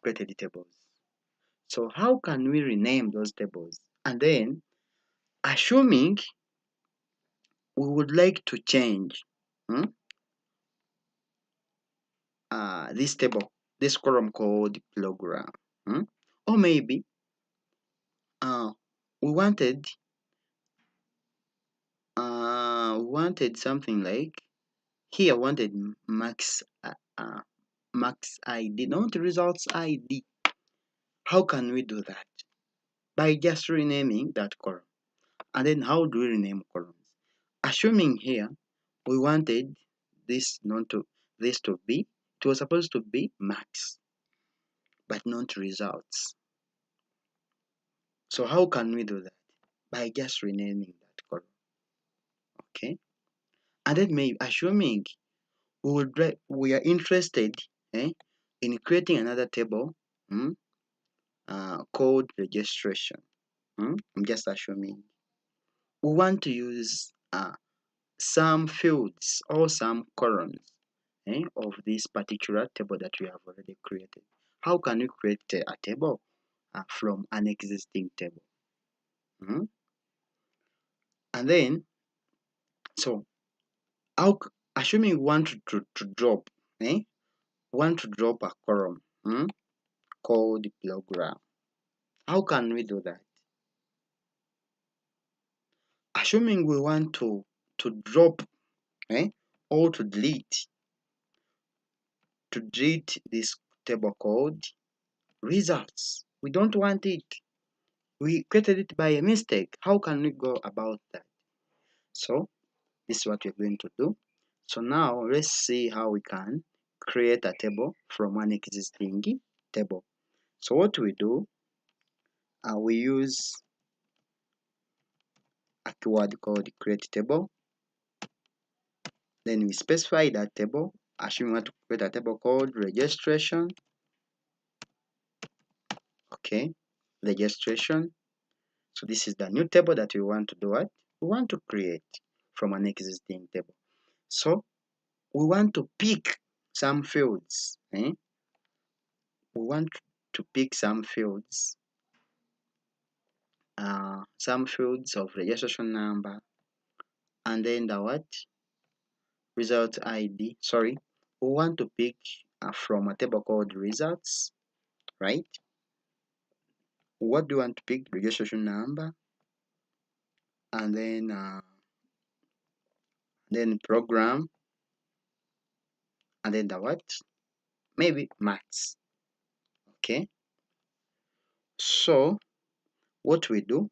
created tables. So how can we rename those tables? And then, assuming we would like to change this table, this column called program, or maybe we wanted something like here wanted max ID, not results ID. How can we do that? By just renaming that column. And then how do we rename columns? Assuming here we wanted this to be, it was supposed to be max, but not results. So how can we do that? By just renaming that column. Okay. And then maybe assuming we are interested in creating another table called registration. I'm just assuming we want to use some fields or some columns of this particular table that we have already created. How can we create a table from an existing table? And then, so how, assuming we want to drop, want to drop a column called program. How can we do that? Assuming we want to drop or to delete this table called results. We don't want it. We created it by a mistake. How can we go about that? So this is what we're going to do. So now let's see how we can create a table from an existing table. So what we do, we use a keyword called create table. Then we specify that table. Assuming we want to create a table called registration. Okay, registration. So this is the new table that we want to do what? We want to create from an existing table. So we want to pick some fields. We want to pick some fields of registration number, and then the what? Result ID. Sorry, we want to pick from a table called results, right? What do you want to pick? Registration number, and then program, and then the what? Maybe maths. Okay. So what we do,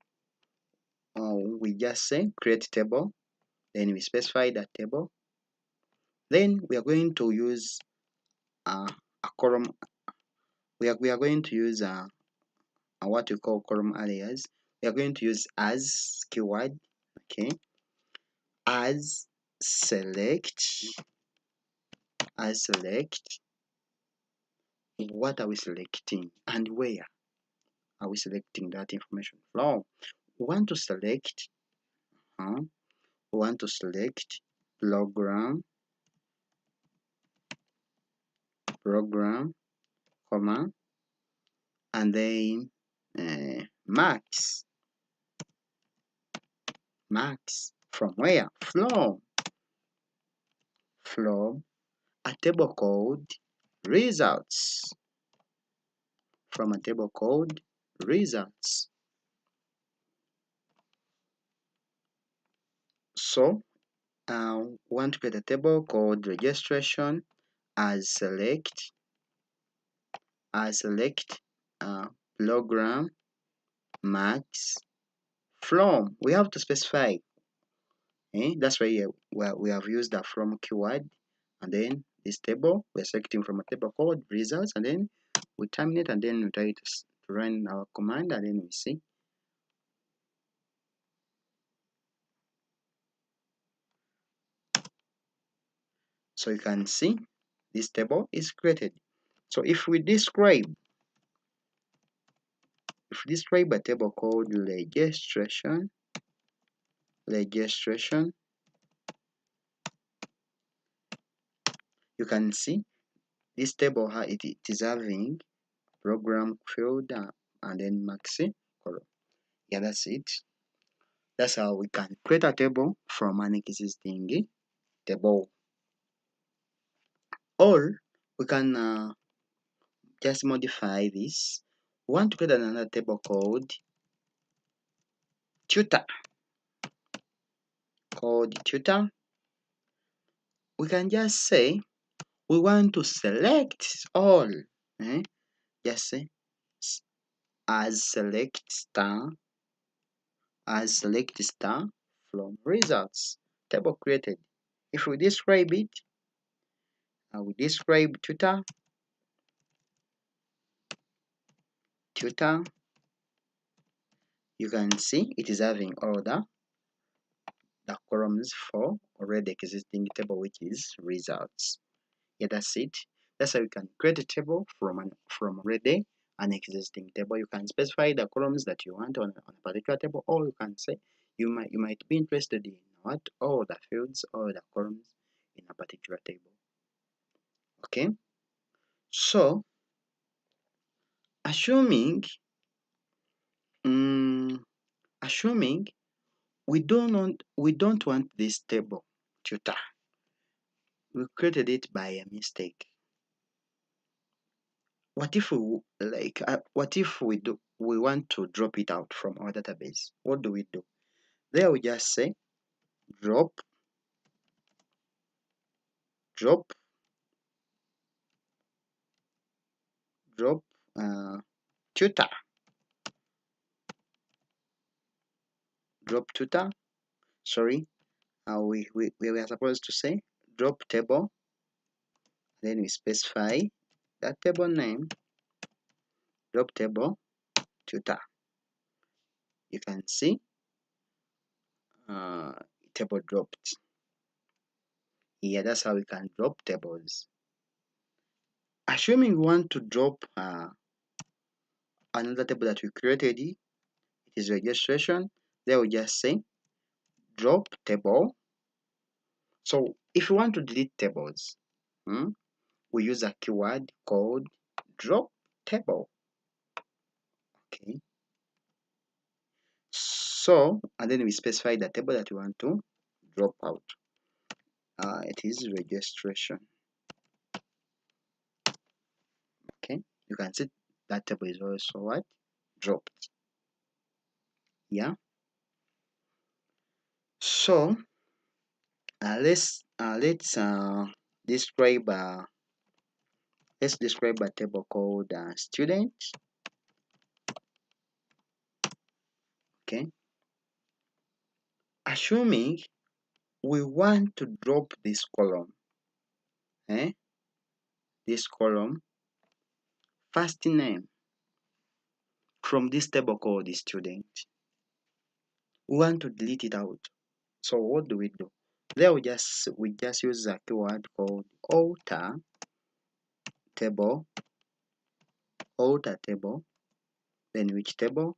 we just say create table, then we specify that table. Then we are going to use a column. We are going to use what we call column alias. We are going to use as keyword. Okay. As select. What are we selecting and where are we selecting that information from? We want to select program, comma, and then max from where? From a table called results. From a table called results. So want to create a table called registration as select program max from. We have to specify. That's why we have used the from keyword, and then this table we're selecting from a table called results, and then we terminate, and then we try to run our command, and then we see. So you can see this table is created. So if we describe a table called registration, you can see this table it is having program field, and then maxi column. Yeah, that's it. That's how we can create a table from an existing table. Or we can just modify this. We want to create another table called tutor. We can just say we want to select all. Just say as select star from results table created. If we describe it, we describe tutor, you can see it is having all the columns for already existing table, which is results. Yeah, that's it. That's how you can create a table from already an existing table. You can specify the columns that you want on a particular table, or you can say you might be interested in what all the fields or the columns in a particular table. Okay, so assuming um, assuming we don't want this table tutor, we created it by a mistake. What if we want to drop it out from our database? What do we do? There we just say drop drop drop uh, tutor drop tutor. Sorry, we were supposed to say drop table. Then we specify that table name. Drop table tutor. You can see uh, table dropped. Yeah, that's how we can drop tables. Assuming we want to drop another table that we created, it is registration. There we just say drop table. So if you want to delete tables, we use a keyword called drop table. Okay. So and then we specify the table that we want to drop out. It is registration. Okay. You can see that table is also what dropped. Yeah. So let's describe a table called student. Okay, assuming we want to drop this column, this column first name from this table called the student, we want to delete it out. So what do? There we just use a keyword called alter table, then which table?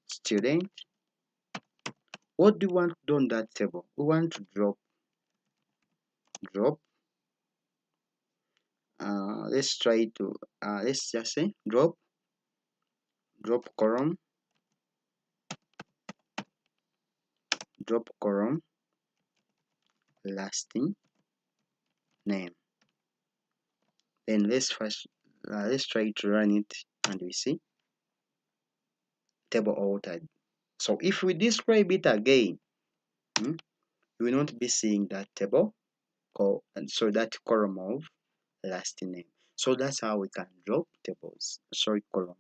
Student. What do you want to do on that table? We want to drop let's try to let's just say drop column lasting name. Then let's try to run it, and we see table altered. So if we describe it again, we will not be seeing that table and so that column of last name. So that's how we can drop columns.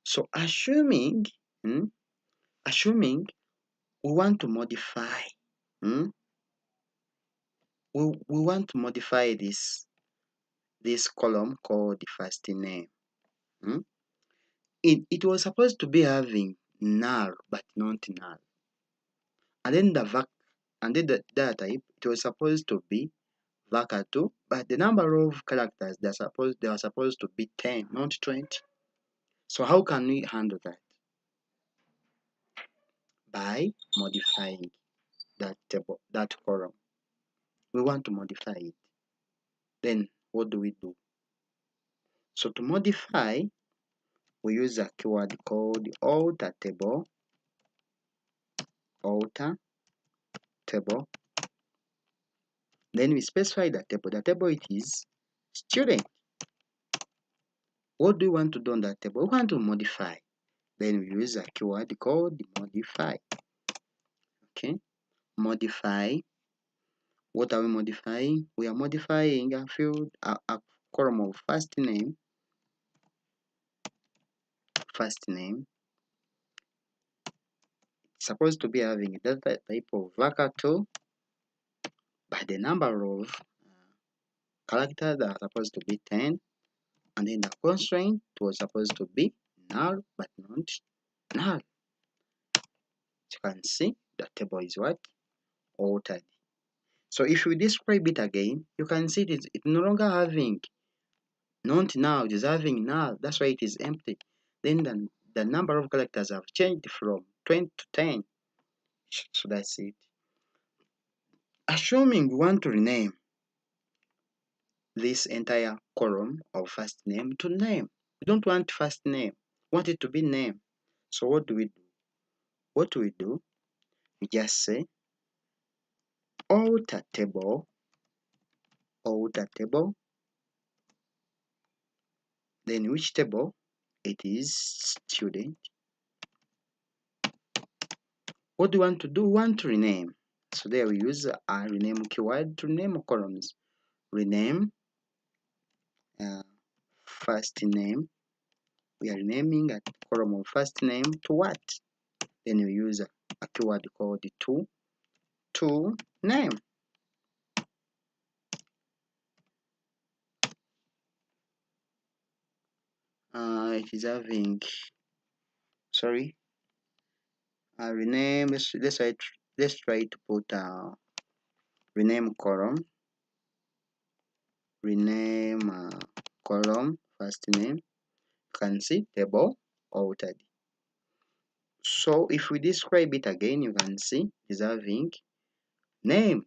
So assuming we want to modify we want to modify this column called the first name. It was supposed to be having null but not null, and then the data type, it was supposed to be varchar2, but the number of characters they are supposed to be 10, not 20. So how can we handle that? By modifying that column. We want to modify it. Then what do? So to modify, we use a keyword called alter table, alter table. Then we specify the table. The table it is student. What do we want to do on that table? We want to modify. Then we use a keyword called modify. Okay, modify. What are we modifying? We are modifying a field, a column of first name. First name. It's supposed to be having a data type of varchar2, but the number of characters that are supposed to be 10, and then the constraint was supposed to be null, but not null. You can see the table is what? Altered. So if we describe it again, you can see it's no longer having not null, it is having null. That's why it is empty. Then the number of characters have changed from 20 to 10. So that's it. Assuming we want to rename this entire column of first name to name. We don't want first name. We want it to be name. So what do we do? What do we do? We just say alter table, then which table? It is student. What do we want to do? We want to rename. So there we use a rename keyword to rename columns. Rename first name. We are renaming a column of first name to what? Then we use a keyword called to name. It is having, sorry, rename. Let's try to put rename column, column first name. You can see table altered. So if we describe it again, you can see it's having name,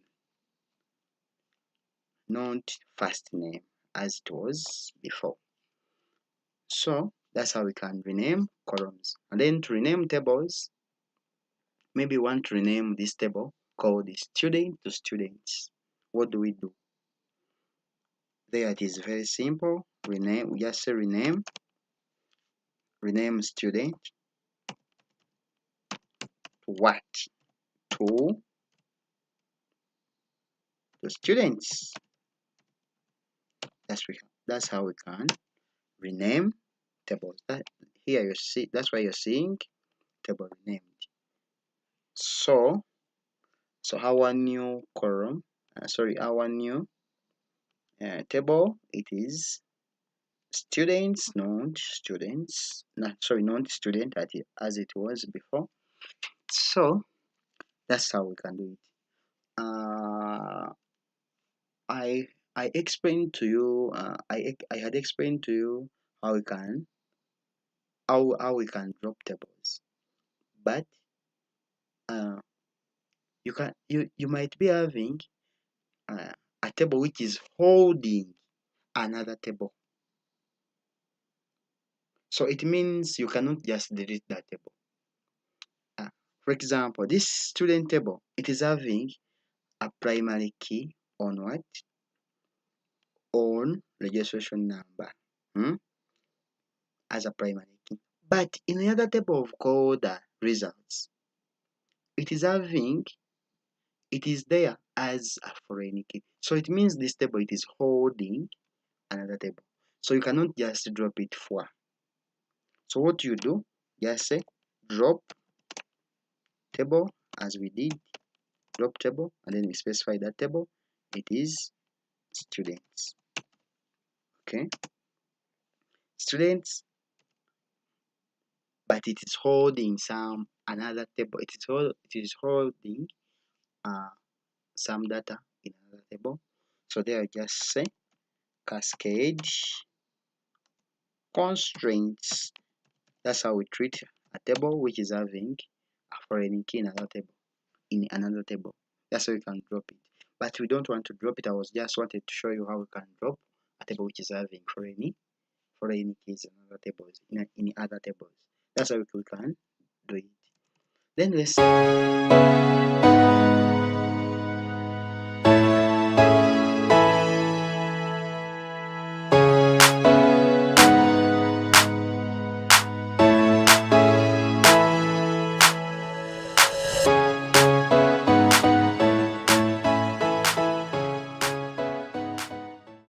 not first name as it was before. So that's how we can rename columns. And then to rename tables, maybe we want to rename this table called student to students. What do we do? There it is very simple. Rename, we just say rename student to what? To the students. That's how we can rename tables. Here you see, that's why you're seeing table renamed. So our new column, our new table, it is students, not students, not student as it was before. So that's how we can do it. I explained to you. I had explained to you how we can drop tables, but uh, you might be having a table which is holding another table. So it means you cannot just delete that table. For example, this student table, it is having a primary key on what? On registration number as a primary key. But in another table called results, it is there as a foreign key. So it means this table it is holding another table. So you cannot just drop it for. So what you do, just say drop table as we did, drop table, and then we specify that table. It is students. Okay, students, but it is holding another table. It is holding some data in another table. So there I just say cascade constraints. That's how we treat a table which is having a foreign key in another table. That's how we can drop it. But we don't want to drop it. I was just wanted to show you how we can drop a table which is having foreign any keys in other tables, in other tables. That's how we can do it. Then let's